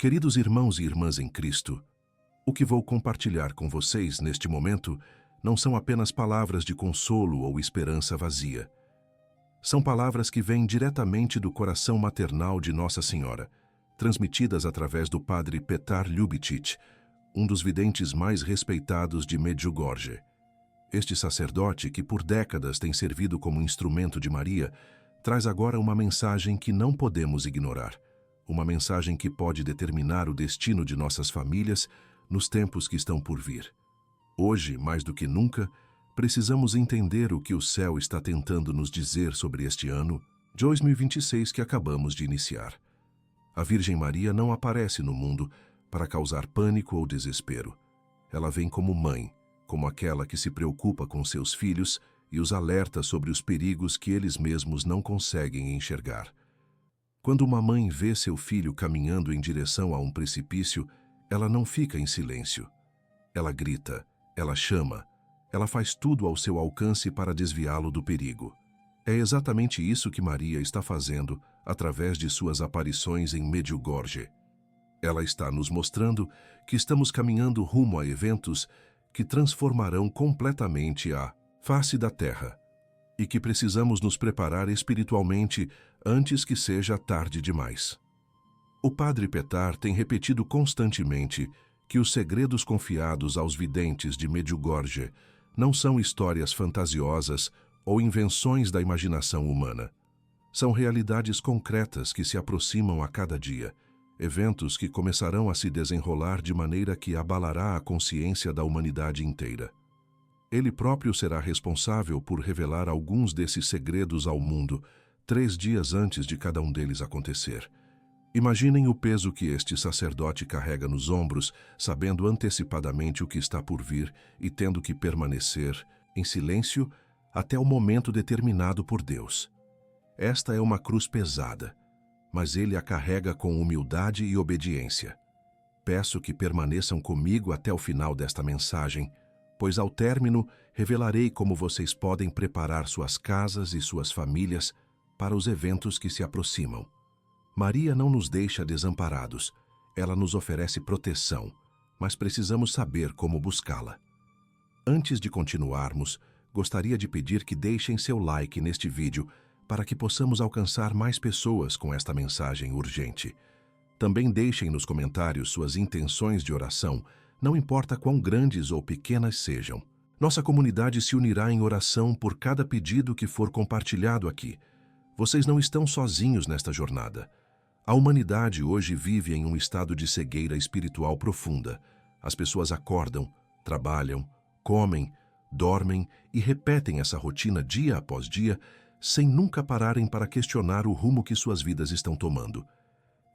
Queridos irmãos e irmãs em Cristo, o que vou compartilhar com vocês neste momento não são apenas palavras de consolo ou esperança vazia. São palavras que vêm diretamente do coração maternal de Nossa Senhora, transmitidas através do padre Petar Ljubicic, um dos videntes mais respeitados de Medjugorje. Este sacerdote, que por décadas tem servido como instrumento de Maria, traz agora uma mensagem que não podemos ignorar. Uma mensagem que pode determinar o destino de nossas famílias nos tempos que estão por vir. Hoje, mais do que nunca, precisamos entender o que o céu está tentando nos dizer sobre este ano de 2026 que acabamos de iniciar. A Virgem Maria não aparece no mundo para causar pânico ou desespero. Ela vem como mãe, como aquela que se preocupa com seus filhos e os alerta sobre os perigos que eles mesmos não conseguem enxergar. Quando uma mãe vê seu filho caminhando em direção a um precipício, ela não fica em silêncio. Ela grita, ela chama, ela faz tudo ao seu alcance para desviá-lo do perigo. É exatamente isso que Maria está fazendo através de suas aparições em Medjugorje. Ela está nos mostrando que estamos caminhando rumo a eventos que transformarão completamente a face da Terra e que precisamos nos preparar espiritualmente antes que seja tarde demais. O padre Petar tem repetido constantemente que os segredos confiados aos videntes de Medjugorje não são histórias fantasiosas ou invenções da imaginação humana. São realidades concretas que se aproximam a cada dia, eventos que começarão a se desenrolar de maneira que abalará a consciência da humanidade inteira. Ele próprio será responsável por revelar alguns desses segredos ao mundo 3 dias antes de cada um deles acontecer. Imaginem o peso que este sacerdote carrega nos ombros, sabendo antecipadamente o que está por vir e tendo que permanecer em silêncio até o momento determinado por Deus. Esta é uma cruz pesada, mas ele a carrega com humildade e obediência. Peço que permaneçam comigo até o final desta mensagem, pois ao término revelarei como vocês podem preparar suas casas e suas famílias para os eventos que se aproximam. Maria não nos deixa desamparados, ela nos oferece proteção, mas precisamos saber como buscá-la. Antes de continuarmos, gostaria de pedir que deixem seu like neste vídeo para que possamos alcançar mais pessoas com esta mensagem urgente. Também deixem nos comentários suas intenções de oração, não importa quão grandes ou pequenas sejam. Nossa comunidade se unirá em oração por cada pedido que for compartilhado aqui. Vocês não estão sozinhos nesta jornada. A humanidade hoje vive em um estado de cegueira espiritual profunda. As pessoas acordam, trabalham, comem, dormem e repetem essa rotina dia após dia, sem nunca pararem para questionar o rumo que suas vidas estão tomando.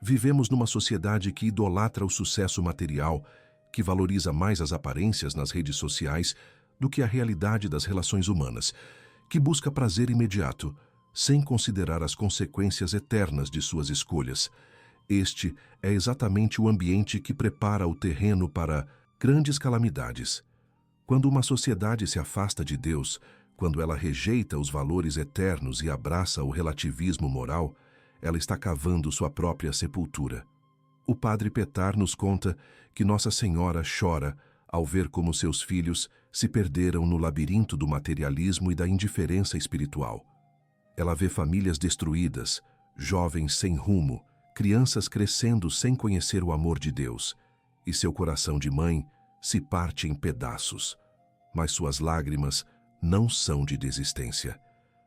Vivemos numa sociedade que idolatra o sucesso material, que valoriza mais as aparências nas redes sociais do que a realidade das relações humanas, que busca prazer imediato, sem considerar as consequências eternas de suas escolhas. Este é exatamente o ambiente que prepara o terreno para grandes calamidades. Quando uma sociedade se afasta de Deus, quando ela rejeita os valores eternos e abraça o relativismo moral, ela está cavando sua própria sepultura. O padre Petar nos conta que Nossa Senhora chora ao ver como seus filhos se perderam no labirinto do materialismo e da indiferença espiritual. Ela vê famílias destruídas, jovens sem rumo, crianças crescendo sem conhecer o amor de Deus, e seu coração de mãe se parte em pedaços. Mas suas lágrimas não são de desistência.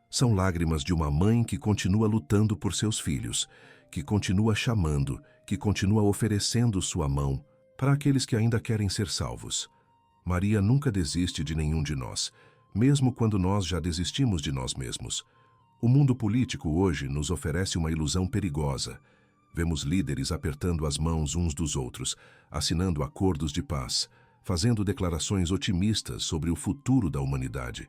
São lágrimas de uma mãe que continua lutando por seus filhos, que continua chamando, que continua oferecendo sua mão para aqueles que ainda querem ser salvos. Maria nunca desiste de nenhum de nós, mesmo quando nós já desistimos de nós mesmos. O mundo político hoje nos oferece uma ilusão perigosa. Vemos líderes apertando as mãos uns dos outros, assinando acordos de paz, fazendo declarações otimistas sobre o futuro da humanidade.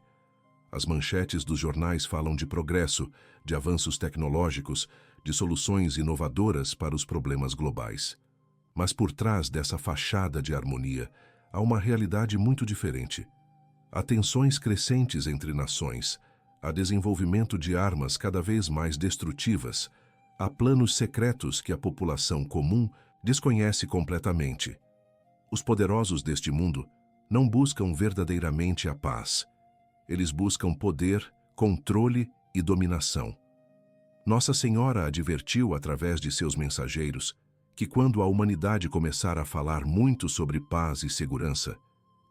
As manchetes dos jornais falam de progresso, de avanços tecnológicos, de soluções inovadoras para os problemas globais. Mas por trás dessa fachada de harmonia, há uma realidade muito diferente. Há tensões crescentes entre nações, há desenvolvimento de armas cada vez mais destrutivas, há planos secretos que a população comum desconhece completamente. Os poderosos deste mundo não buscam verdadeiramente a paz. Eles buscam poder, controle e dominação. Nossa Senhora advertiu através de seus mensageiros que quando a humanidade começar a falar muito sobre paz e segurança,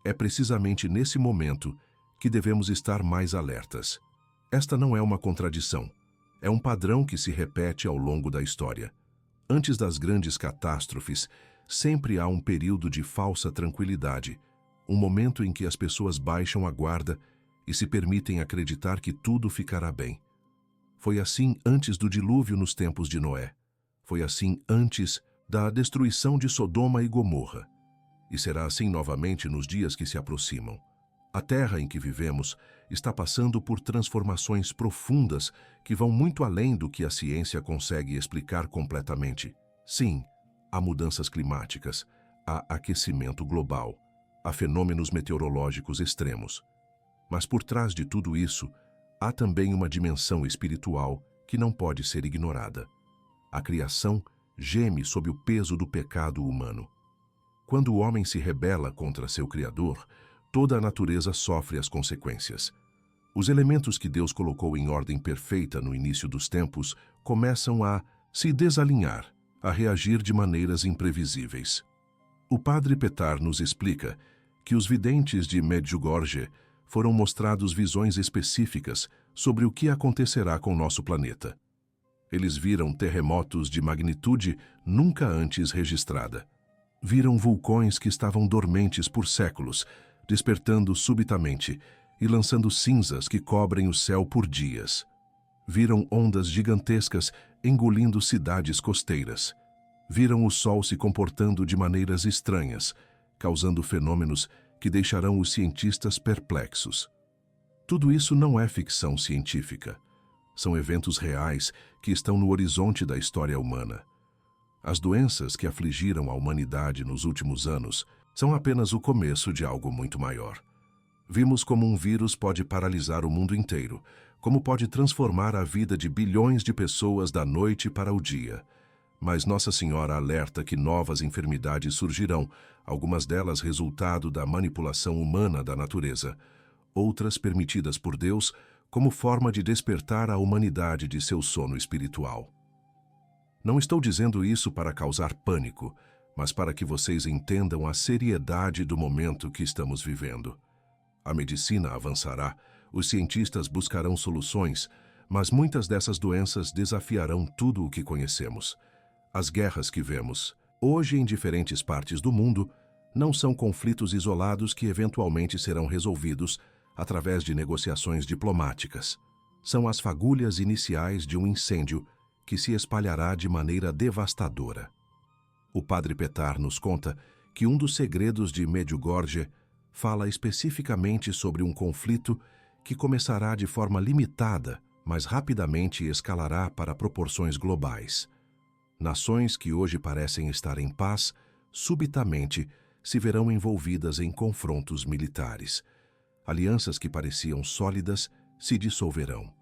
é precisamente nesse momento que devemos estar mais alertas. Esta não é uma contradição. É um padrão que se repete ao longo da história. Antes das grandes catástrofes, sempre há um período de falsa tranquilidade, um momento em que as pessoas baixam a guarda e se permitem acreditar que tudo ficará bem. Foi assim antes do dilúvio nos tempos de Noé. Foi assim antes da destruição de Sodoma e Gomorra. E será assim novamente nos dias que se aproximam. A terra em que vivemos está passando por transformações profundas que vão muito além do que a ciência consegue explicar completamente. Sim, há mudanças climáticas, há aquecimento global, há fenômenos meteorológicos extremos. Mas por trás de tudo isso, há também uma dimensão espiritual que não pode ser ignorada. A criação geme sob o peso do pecado humano. Quando o homem se rebela contra seu Criador, toda a natureza sofre as consequências. Os elementos que Deus colocou em ordem perfeita no início dos tempos começam a se desalinhar, a reagir de maneiras imprevisíveis. O padre Petar nos explica que os videntes de Medjugorje foram mostrados visões específicas sobre o que acontecerá com nosso planeta. Eles viram terremotos de magnitude nunca antes registrada. Viram vulcões que estavam dormentes por séculos, despertando subitamente e lançando cinzas que cobrem o céu por dias. Viram ondas gigantescas engolindo cidades costeiras. Viram o Sol se comportando de maneiras estranhas, causando fenômenos que deixarão os cientistas perplexos. Tudo isso não é ficção científica. São eventos reais que estão no horizonte da história humana. As doenças que afligiram a humanidade nos últimos anos são apenas o começo de algo muito maior. Vimos como um vírus pode paralisar o mundo inteiro, como pode transformar a vida de bilhões de pessoas da noite para o dia. Mas Nossa Senhora alerta que novas enfermidades surgirão, algumas delas resultado da manipulação humana da natureza, outras permitidas por Deus como forma de despertar a humanidade de seu sono espiritual. Não estou dizendo isso para causar pânico, mas para que vocês entendam a seriedade do momento que estamos vivendo. A medicina avançará, os cientistas buscarão soluções, mas muitas dessas doenças desafiarão tudo o que conhecemos. As guerras que vemos, hoje em diferentes partes do mundo, não são conflitos isolados que eventualmente serão resolvidos através de negociações diplomáticas. São as fagulhas iniciais de um incêndio que se espalhará de maneira devastadora. O padre Petar nos conta que um dos segredos de Medjugorje fala especificamente sobre um conflito que começará de forma limitada, mas rapidamente escalará para proporções globais. Nações que hoje parecem estar em paz, subitamente se verão envolvidas em confrontos militares. Alianças que pareciam sólidas se dissolverão.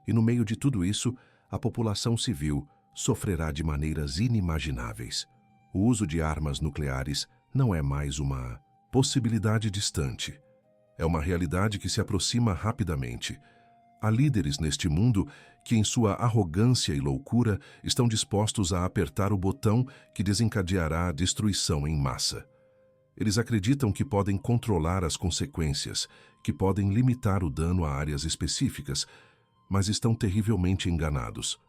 E no meio de tudo isso, a população civil sofrerá de maneiras inimagináveis. O uso de armas nucleares não é mais uma possibilidade distante. É uma realidade que se aproxima rapidamente. Há líderes neste mundo que, em sua arrogância e loucura, estão dispostos a apertar o botão que desencadeará a destruição em massa. Eles acreditam que podem controlar as consequências, que podem limitar o dano a áreas específicas, mas estão terrivelmente enganados.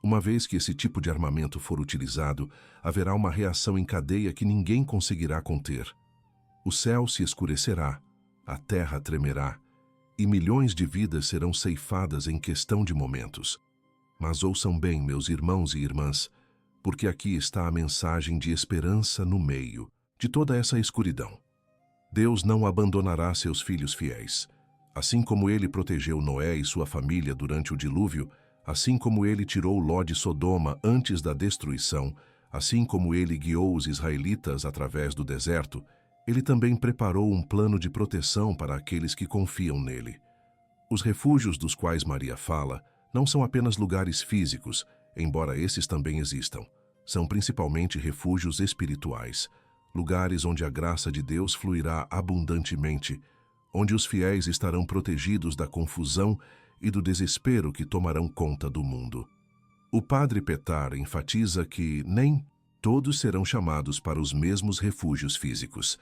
Uma vez que esse tipo de armamento for utilizado, haverá uma reação em cadeia que ninguém conseguirá conter. O céu se escurecerá, a terra tremerá, e milhões de vidas serão ceifadas em questão de momentos. Mas ouçam bem, meus irmãos e irmãs, porque aqui está a mensagem de esperança no meio de toda essa escuridão. Deus não abandonará seus filhos fiéis. Assim como ele protegeu Noé e sua família durante o dilúvio, assim como ele tirou Ló de Sodoma antes da destruição, assim como ele guiou os israelitas através do deserto, ele também preparou um plano de proteção para aqueles que confiam nele. Os refúgios dos quais Maria fala não são apenas lugares físicos, embora esses também existam. São principalmente refúgios espirituais, lugares onde a graça de Deus fluirá abundantemente, onde os fiéis estarão protegidos da confusão e do desespero que tomarão conta do mundo. O padre Petar enfatiza que nem todos serão chamados para os mesmos refúgios físicos.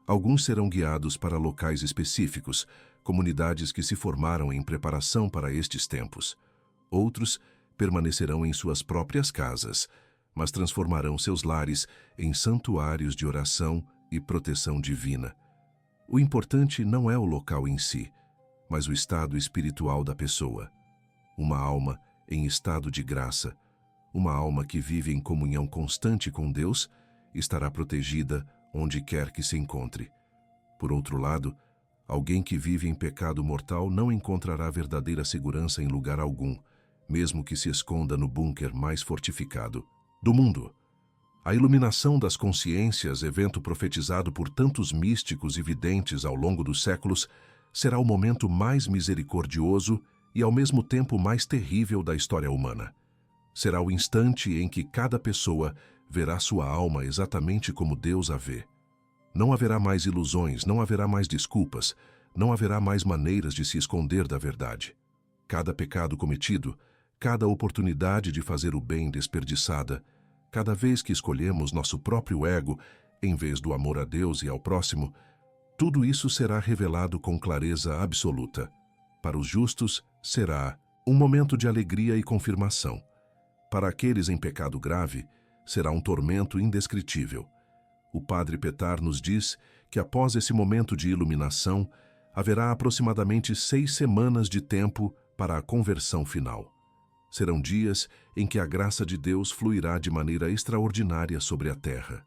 Alguns serão guiados para locais específicos, comunidades que se formaram em preparação para estes tempos. Outros permanecerão em suas próprias casas, mas transformarão seus lares em santuários de oração e proteção divina. O importante não é o local em si, mas o estado espiritual da pessoa. Uma alma em estado de graça, uma alma que vive em comunhão constante com Deus, estará protegida onde quer que se encontre. Por outro lado, alguém que vive em pecado mortal não encontrará verdadeira segurança em lugar algum, mesmo que se esconda no bunker mais fortificado do mundo. A iluminação das consciências, evento profetizado por tantos místicos e videntes ao longo dos séculos, será o momento mais misericordioso e ao mesmo tempo mais terrível da história humana. Será o instante em que cada pessoa verá sua alma exatamente como Deus a vê. Não haverá mais ilusões, não haverá mais desculpas, não haverá mais maneiras de se esconder da verdade. Cada pecado cometido, cada oportunidade de fazer o bem desperdiçada, cada vez que escolhemos nosso próprio ego em vez do amor a Deus e ao próximo, tudo isso será revelado com clareza absoluta. Para os justos, será um momento de alegria e confirmação. Para aqueles em pecado grave, será um tormento indescritível. O padre Petar nos diz que após esse momento de iluminação, haverá aproximadamente 6 semanas de tempo para a conversão final. Serão dias em que a graça de Deus fluirá de maneira extraordinária sobre a terra.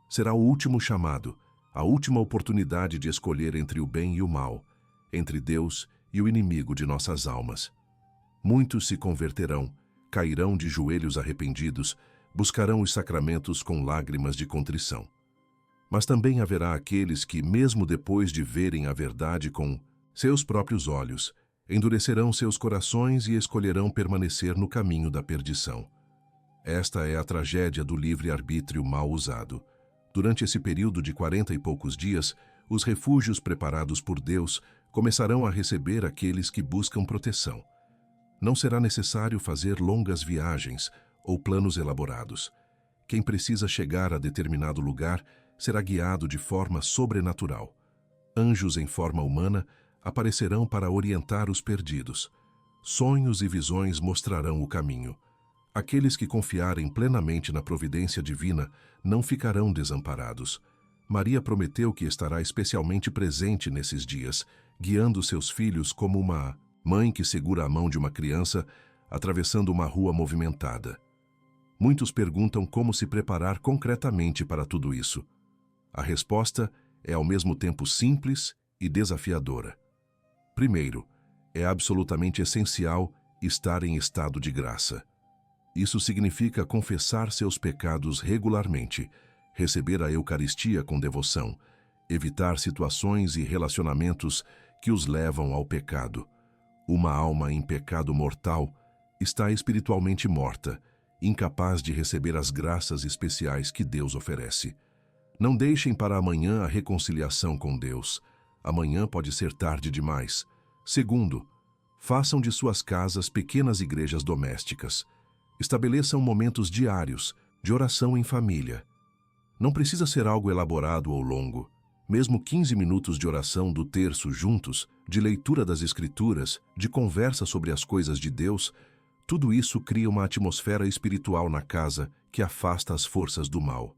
Será o último chamado, a última oportunidade de escolher entre o bem e o mal, entre Deus e o inimigo de nossas almas. Muitos se converterão, cairão de joelhos arrependidos, buscarão os sacramentos com lágrimas de contrição. Mas também haverá aqueles que, mesmo depois de verem a verdade com seus próprios olhos, endurecerão seus corações e escolherão permanecer no caminho da perdição. Esta é a tragédia do livre-arbítrio mal usado. Durante esse período de 40 e poucos dias, os refúgios preparados por Deus começarão a receber aqueles que buscam proteção. Não será necessário fazer longas viagens ou planos elaborados. Quem precisa chegar a determinado lugar será guiado de forma sobrenatural. Anjos em forma humana aparecerão para orientar os perdidos. Sonhos e visões mostrarão o caminho. Aqueles que confiarem plenamente na providência divina não ficarão desamparados. Maria prometeu que estará especialmente presente nesses dias, guiando seus filhos como uma mãe que segura a mão de uma criança atravessando uma rua movimentada. Muitos perguntam como se preparar concretamente para tudo isso. A resposta é ao mesmo tempo simples e desafiadora. Primeiro, é absolutamente essencial estar em estado de graça. Isso significa confessar seus pecados regularmente, receber a Eucaristia com devoção, evitar situações e relacionamentos que os levam ao pecado. Uma alma em pecado mortal está espiritualmente morta, incapaz de receber as graças especiais que Deus oferece. Não deixem para amanhã a reconciliação com Deus. Amanhã pode ser tarde demais. Segundo, façam de suas casas pequenas igrejas domésticas. Estabeleçam momentos diários de oração em família. Não precisa ser algo elaborado ou longo. Mesmo 15 minutos de oração do terço juntos, de leitura das Escrituras, de conversa sobre as coisas de Deus, tudo isso cria uma atmosfera espiritual na casa que afasta as forças do mal.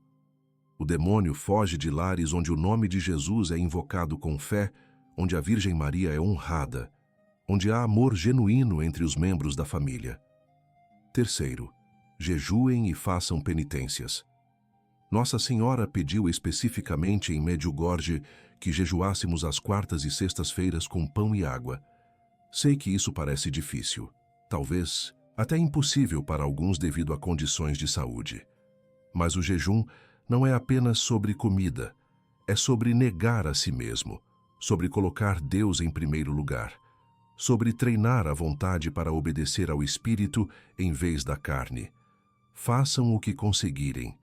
O demônio foge de lares onde o nome de Jesus é invocado com fé, onde a Virgem Maria é honrada, onde há amor genuíno entre os membros da família. Terceiro, jejuem e façam penitências. Nossa Senhora pediu especificamente em Medjugorje que jejuássemos às quartas e sextas-feiras com pão e água. Sei que isso parece difícil, talvez até impossível para alguns devido a condições de saúde. Mas o jejum não é apenas sobre comida, é sobre negar a si mesmo, sobre colocar Deus em primeiro lugar, sobre treinar a vontade para obedecer ao Espírito em vez da carne. Façam o que conseguirem.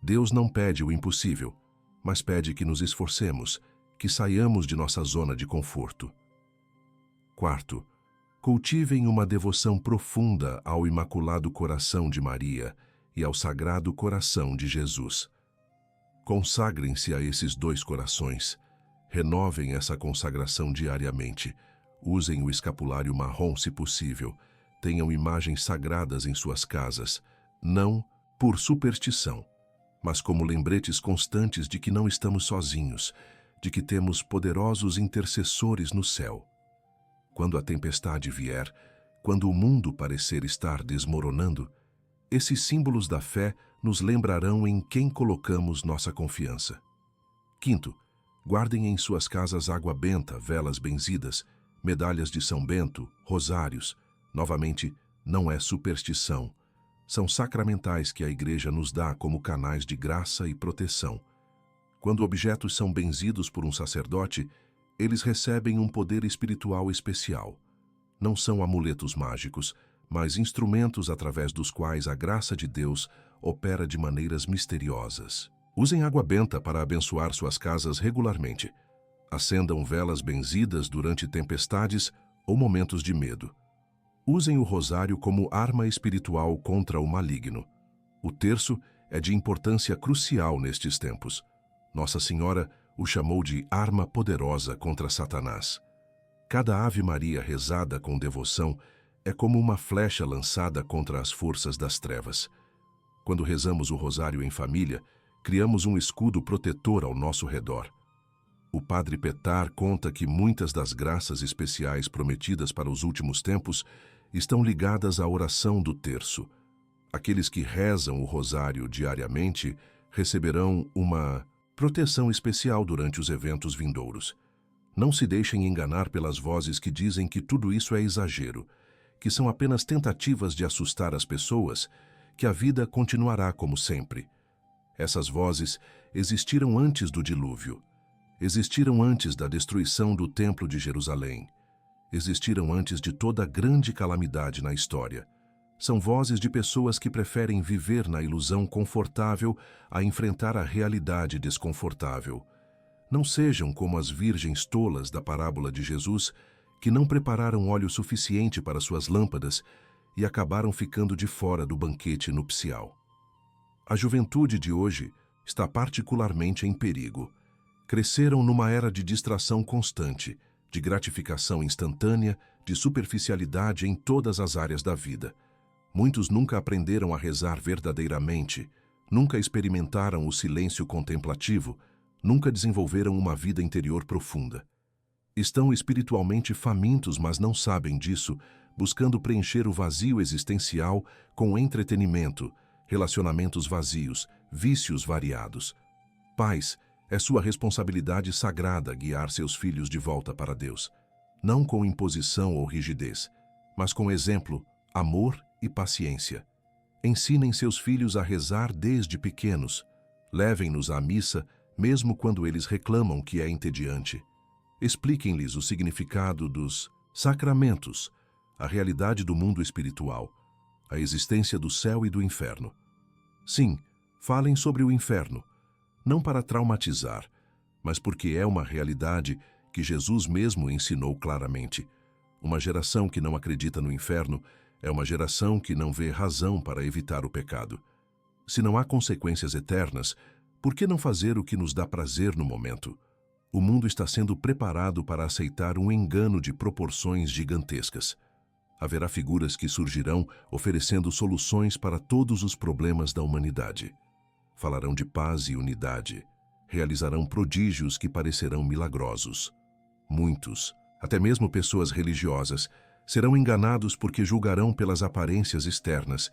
Deus não pede o impossível, mas pede que nos esforcemos, que saiamos de nossa zona de conforto. Quarto, cultivem uma devoção profunda ao Imaculado Coração de Maria e ao Sagrado Coração de Jesus. Consagrem-se a esses dois corações. Renovem essa consagração diariamente. Usem o escapulário marrom se possível. Tenham imagens sagradas em suas casas, não por superstição, mas como lembretes constantes de que não estamos sozinhos, de que temos poderosos intercessores no céu. Quando a tempestade vier, quando o mundo parecer estar desmoronando, esses símbolos da fé nos lembrarão em quem colocamos nossa confiança. Quinto, guardem em suas casas água benta, velas benzidas, medalhas de São Bento, rosários. Novamente, não é superstição. São sacramentais que a Igreja nos dá como canais de graça e proteção. Quando objetos são benzidos por um sacerdote, eles recebem um poder espiritual especial. Não são amuletos mágicos, mas instrumentos através dos quais a graça de Deus opera de maneiras misteriosas. Usem água benta para abençoar suas casas regularmente. Acendam velas benzidas durante tempestades ou momentos de medo. Usem o rosário como arma espiritual contra o maligno. O terço é de importância crucial nestes tempos. Nossa Senhora o chamou de arma poderosa contra Satanás. Cada Ave Maria rezada com devoção é como uma flecha lançada contra as forças das trevas. Quando rezamos o rosário em família, criamos um escudo protetor ao nosso redor. O Padre Petar conta que muitas das graças especiais prometidas para os últimos tempos estão ligadas à oração do terço. Aqueles que rezam o rosário diariamente receberão uma proteção especial durante os eventos vindouros. Não se deixem enganar pelas vozes que dizem que tudo isso é exagero, que são apenas tentativas de assustar as pessoas, que a vida continuará como sempre. Essas vozes existiram antes do dilúvio. Existiram antes da destruição do Templo de Jerusalém. Existiram antes de toda grande calamidade na história. São vozes de pessoas que preferem viver na ilusão confortável a enfrentar a realidade desconfortável. Não sejam como as virgens tolas da parábola de Jesus, que não prepararam óleo suficiente para suas lâmpadas e acabaram ficando de fora do banquete nupcial. A juventude de hoje está particularmente em perigo. Cresceram numa era de distração constante, de gratificação instantânea, de superficialidade em todas as áreas da vida. Muitos nunca aprenderam a rezar verdadeiramente, nunca experimentaram o silêncio contemplativo, nunca desenvolveram uma vida interior profunda. Estão espiritualmente famintos, mas não sabem disso, buscando preencher o vazio existencial com entretenimento, relacionamentos vazios, vícios variados. Pais, é sua responsabilidade sagrada guiar seus filhos de volta para Deus, não com imposição ou rigidez, mas com exemplo, amor e paciência. Ensinem seus filhos a rezar desde pequenos. Levem-nos à missa, mesmo quando eles reclamam que é entediante. Expliquem-lhes o significado dos sacramentos, a realidade do mundo espiritual, a existência do céu e do inferno. Sim, falem sobre o inferno, não para traumatizar, mas porque é uma realidade que Jesus mesmo ensinou claramente. Uma geração que não acredita no inferno é uma geração que não vê razão para evitar o pecado. Se não há consequências eternas, por que não fazer o que nos dá prazer no momento? O mundo está sendo preparado para aceitar um engano de proporções gigantescas. Haverá figuras que surgirão oferecendo soluções para todos os problemas da humanidade. Falarão de paz e unidade. Realizarão prodígios que parecerão milagrosos. Muitos, até mesmo pessoas religiosas, serão enganados porque julgarão pelas aparências externas,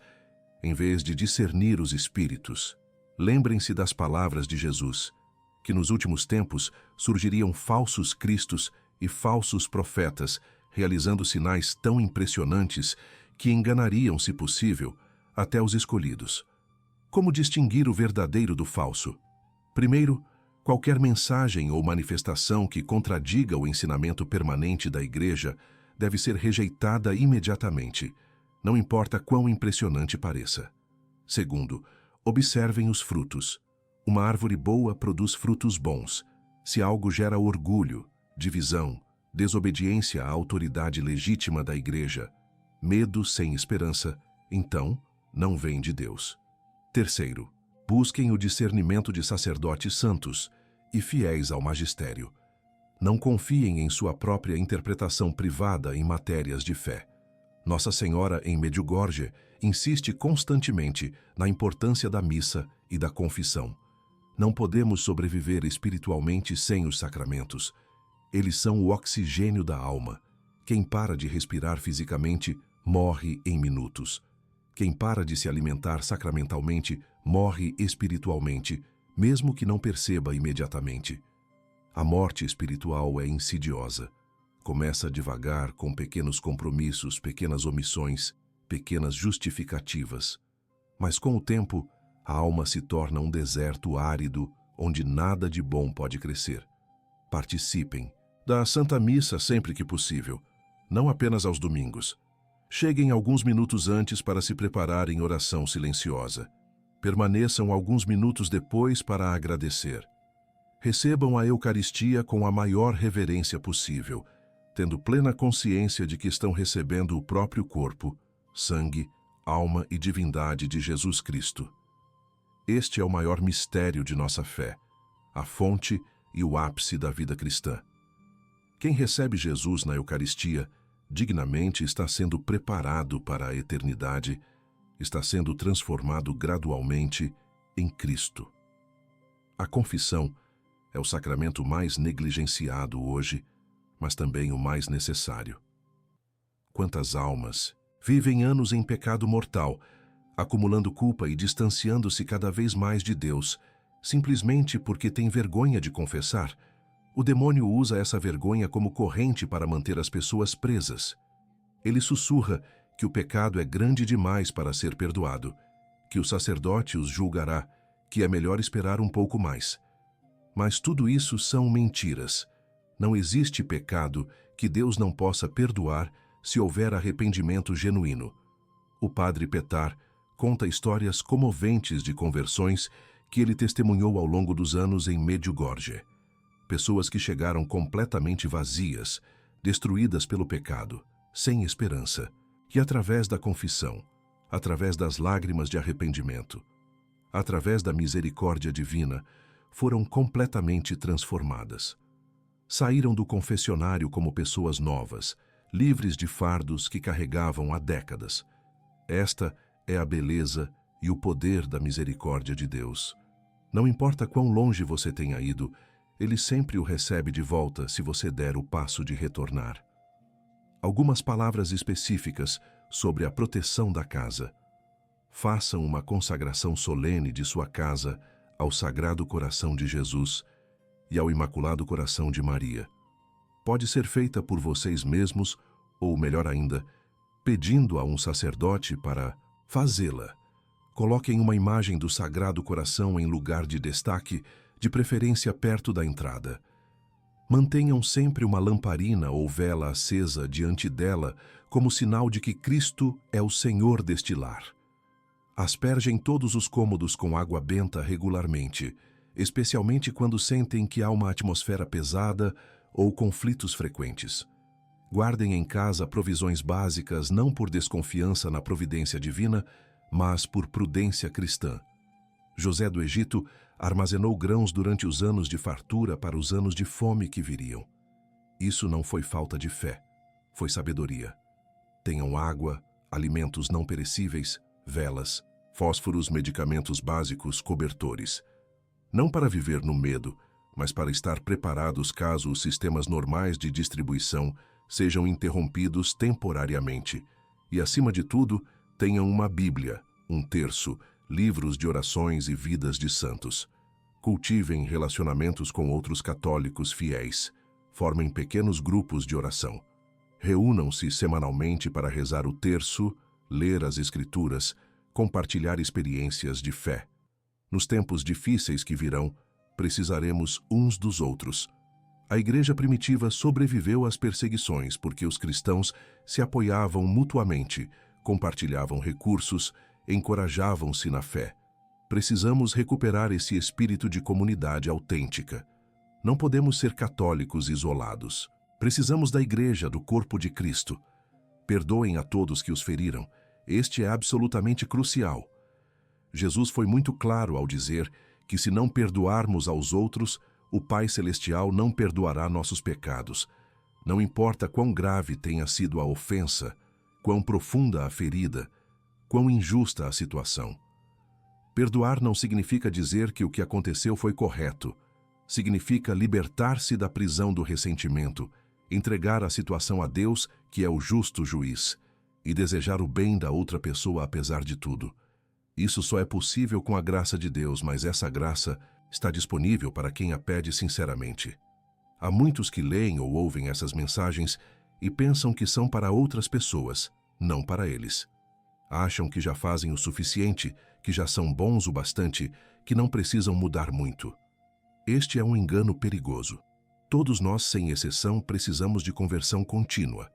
em vez de discernir os espíritos. Lembrem-se das palavras de Jesus, que nos últimos tempos surgiriam falsos cristos e falsos profetas, realizando sinais tão impressionantes que enganariam, se possível, até os escolhidos. Como distinguir o verdadeiro do falso? Primeiro, qualquer mensagem ou manifestação que contradiga o ensinamento permanente da Igreja deve ser rejeitada imediatamente, não importa quão impressionante pareça. Segundo, observem os frutos. Uma árvore boa produz frutos bons. Se algo gera orgulho, divisão, desobediência à autoridade legítima da igreja, medo sem esperança, então não vem de Deus. Terceiro, busquem o discernimento de sacerdotes santos e fiéis ao magistério. Não confiem em sua própria interpretação privada em matérias de fé. Nossa Senhora em Medjugorje insiste constantemente na importância da missa e da confissão. Não podemos sobreviver espiritualmente sem os sacramentos. Eles são o oxigênio da alma. Quem para de respirar fisicamente morre em minutos. Quem para de se alimentar sacramentalmente morre espiritualmente, mesmo que não perceba imediatamente. A morte espiritual é insidiosa. Começa devagar, com pequenos compromissos, pequenas omissões, pequenas justificativas. Mas com o tempo, a alma se torna um deserto árido, onde nada de bom pode crescer. Participem da Santa Missa sempre que possível, não apenas aos domingos. Cheguem alguns minutos antes para se preparar em oração silenciosa. Permaneçam alguns minutos depois para agradecer. Recebam a Eucaristia com a maior reverência possível, tendo plena consciência de que estão recebendo o próprio corpo, sangue, alma e divindade de Jesus Cristo. Este é o maior mistério de nossa fé, a fonte e o ápice da vida cristã. Quem recebe Jesus na Eucaristia dignamente está sendo preparado para a eternidade, está sendo transformado gradualmente em Cristo. A confissão é o sacramento mais negligenciado hoje, mas também o mais necessário. Quantas almas vivem anos em pecado mortal, acumulando culpa e distanciando-se cada vez mais de Deus, simplesmente porque têm vergonha de confessar? O demônio usa essa vergonha como corrente para manter as pessoas presas. Ele sussurra que o pecado é grande demais para ser perdoado, que o sacerdote os julgará, que é melhor esperar um pouco mais. Mas tudo isso são mentiras. Não existe pecado que Deus não possa perdoar se houver arrependimento genuíno. O padre Petar conta histórias comoventes de conversões que ele testemunhou ao longo dos anos em Medjugorje. Pessoas que chegaram completamente vazias, destruídas pelo pecado, sem esperança, e através da confissão, através das lágrimas de arrependimento, através da misericórdia divina, foram completamente transformadas. Saíram do confessionário como pessoas novas, livres de fardos que carregavam há décadas. Esta é a beleza e o poder da misericórdia de Deus. Não importa quão longe você tenha ido, Ele sempre o recebe de volta se você der o passo de retornar. Algumas palavras específicas sobre a proteção da casa. Façam uma consagração solene de sua casa ao Sagrado Coração de Jesus e ao Imaculado Coração de Maria. Pode ser feita por vocês mesmos, ou melhor ainda, pedindo a um sacerdote para fazê-la. Coloquem uma imagem do Sagrado Coração em lugar de destaque, de preferência perto da entrada. Mantenham sempre uma lamparina ou vela acesa diante dela como sinal de que Cristo é o Senhor deste lar. Aspergem todos os cômodos com água benta regularmente, especialmente quando sentem que há uma atmosfera pesada ou conflitos frequentes. Guardem em casa provisões básicas não por desconfiança na providência divina, mas por prudência cristã. José do Egito armazenou grãos durante os anos de fartura para os anos de fome que viriam. Isso não foi falta de fé, foi sabedoria. Tenham água, alimentos não perecíveis, velas, fósforos, medicamentos básicos, cobertores. Não para viver no medo, mas para estar preparados caso os sistemas normais de distribuição sejam interrompidos temporariamente. E, acima de tudo, tenham uma Bíblia, um terço, livros de orações e vidas de santos. Cultivem relacionamentos com outros católicos fiéis. Formem pequenos grupos de oração. Reúnam-se semanalmente para rezar o terço, ler as Escrituras, compartilhar experiências de fé. Nos tempos difíceis que virão, precisaremos uns dos outros. A igreja primitiva sobreviveu às perseguições porque os cristãos se apoiavam mutuamente, compartilhavam recursos, encorajavam-se na fé. Precisamos recuperar esse espírito de comunidade autêntica. Não podemos ser católicos isolados. Precisamos da igreja, do corpo de Cristo. Perdoem a todos que os feriram. Este é absolutamente crucial. Jesus foi muito claro ao dizer que se não perdoarmos aos outros, o Pai Celestial não perdoará nossos pecados. Não importa quão grave tenha sido a ofensa, quão profunda a ferida, quão injusta a situação. Perdoar não significa dizer que o que aconteceu foi correto. Significa libertar-se da prisão do ressentimento, entregar a situação a Deus, que é o justo juiz, e desejar o bem da outra pessoa apesar de tudo. Isso só é possível com a graça de Deus, mas essa graça está disponível para quem a pede sinceramente. Há muitos que leem ou ouvem essas mensagens e pensam que são para outras pessoas, não para eles. Acham que já fazem o suficiente, que já são bons o bastante, que não precisam mudar muito. Este é um engano perigoso. Todos nós, sem exceção, precisamos de conversão contínua.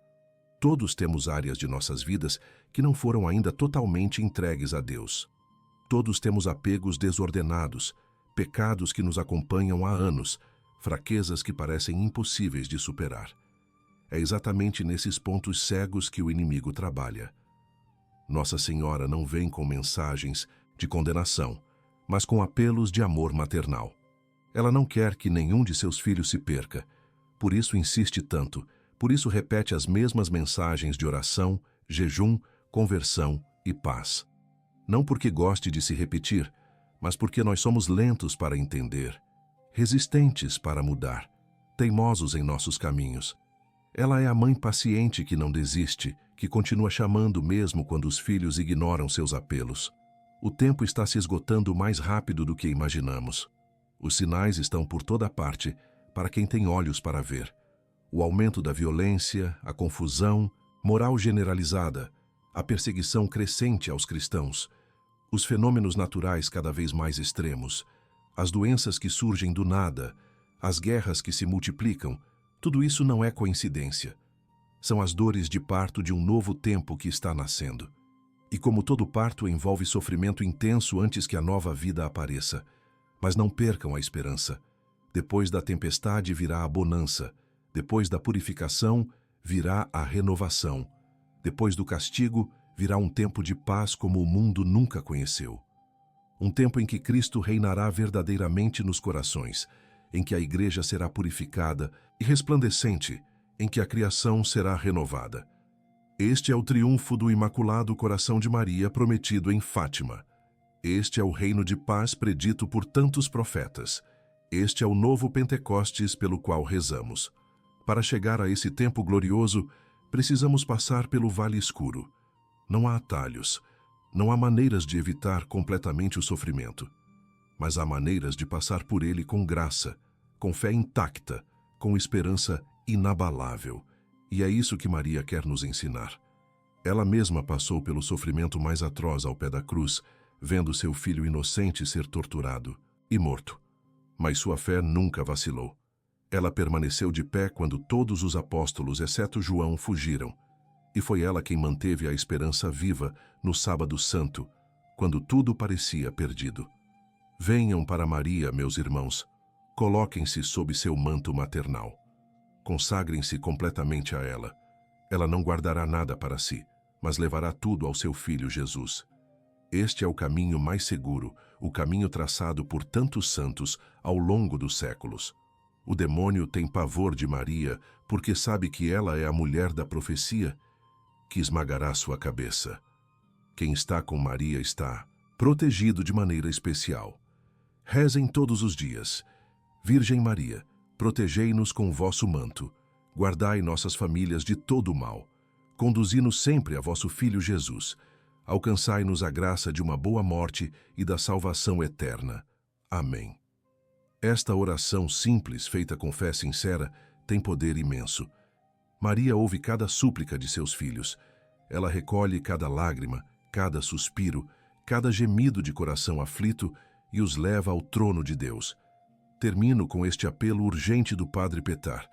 Todos temos áreas de nossas vidas que não foram ainda totalmente entregues a Deus. Todos temos apegos desordenados, pecados que nos acompanham há anos, fraquezas que parecem impossíveis de superar. É exatamente nesses pontos cegos que o inimigo trabalha. Nossa Senhora não vem com mensagens de condenação, mas com apelos de amor maternal. Ela não quer que nenhum de seus filhos se perca, por isso insiste tanto, por isso repete as mesmas mensagens de oração, jejum, conversão e paz. Não porque goste de se repetir, mas porque nós somos lentos para entender, resistentes para mudar, teimosos em nossos caminhos. Ela é a mãe paciente que não desiste, que continua chamando mesmo quando os filhos ignoram seus apelos. O tempo está se esgotando mais rápido do que imaginamos. Os sinais estão por toda parte, para quem tem olhos para ver. O aumento da violência, a confusão, moral generalizada, a perseguição crescente aos cristãos, os fenômenos naturais cada vez mais extremos, as doenças que surgem do nada, as guerras que se multiplicam, tudo isso não é coincidência. São as dores de parto de um novo tempo que está nascendo. E como todo parto envolve sofrimento intenso antes que a nova vida apareça, mas não percam a esperança. Depois da tempestade virá a bonança. Depois da purificação, virá a renovação. Depois do castigo, virá um tempo de paz como o mundo nunca conheceu. Um tempo em que Cristo reinará verdadeiramente nos corações, em que a igreja será purificada e resplandecente, em que a criação será renovada. Este é o triunfo do Imaculado Coração de Maria prometido em Fátima. Este é o reino de paz predito por tantos profetas. Este é o novo Pentecostes pelo qual rezamos. Para chegar a esse tempo glorioso, precisamos passar pelo vale escuro. Não há atalhos, não há maneiras de evitar completamente o sofrimento, mas há maneiras de passar por ele com graça, com fé intacta, com esperança inabalável. E é isso que Maria quer nos ensinar. Ela mesma passou pelo sofrimento mais atroz ao pé da cruz, vendo seu filho inocente ser torturado e morto. Mas sua fé nunca vacilou. Ela permaneceu de pé quando todos os apóstolos, exceto João, fugiram. E foi ela quem manteve a esperança viva no Sábado Santo, quando tudo parecia perdido. Venham para Maria, meus irmãos. Coloquem-se sob seu manto maternal. Consagrem-se completamente a ela. Ela não guardará nada para si, mas levará tudo ao seu Filho Jesus. Este é o caminho mais seguro, o caminho traçado por tantos santos ao longo dos séculos. O demônio tem pavor de Maria porque sabe que ela é a mulher da profecia que esmagará sua cabeça. Quem está com Maria está protegido de maneira especial. Rezem todos os dias. Virgem Maria, protegei-nos com vosso manto. Guardai nossas famílias de todo o mal. Conduzi-nos sempre a vosso Filho Jesus. Alcançai-nos a graça de uma boa morte e da salvação eterna. Amém. Esta oração simples, feita com fé sincera, tem poder imenso. Maria ouve cada súplica de seus filhos. Ela recolhe cada lágrima, cada suspiro, cada gemido de coração aflito e os leva ao trono de Deus. Termino com este apelo urgente do Padre Petar.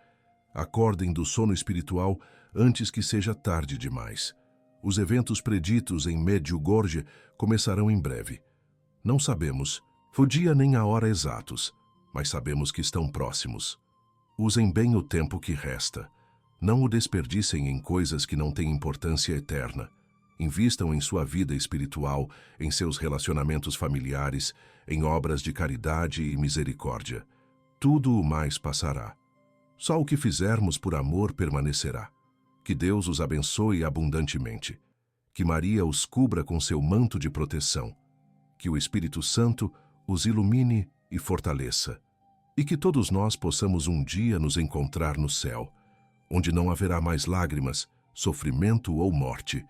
Acordem do sono espiritual antes que seja tarde demais. Os eventos preditos em Medjugorje começarão em breve. Não sabemos o dia nem a hora exatos, mas sabemos que estão próximos. Usem bem o tempo que resta. Não o desperdicem em coisas que não têm importância eterna. Invistam em sua vida espiritual, em seus relacionamentos familiares, em obras de caridade e misericórdia. Tudo o mais passará. Só o que fizermos por amor permanecerá. Que Deus os abençoe abundantemente. Que Maria os cubra com seu manto de proteção. Que o Espírito Santo os ilumine e fortaleça. E que todos nós possamos um dia nos encontrar no céu, onde não haverá mais lágrimas, sofrimento ou morte,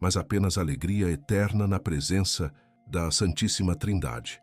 mas apenas alegria eterna na presença da Santíssima Trindade.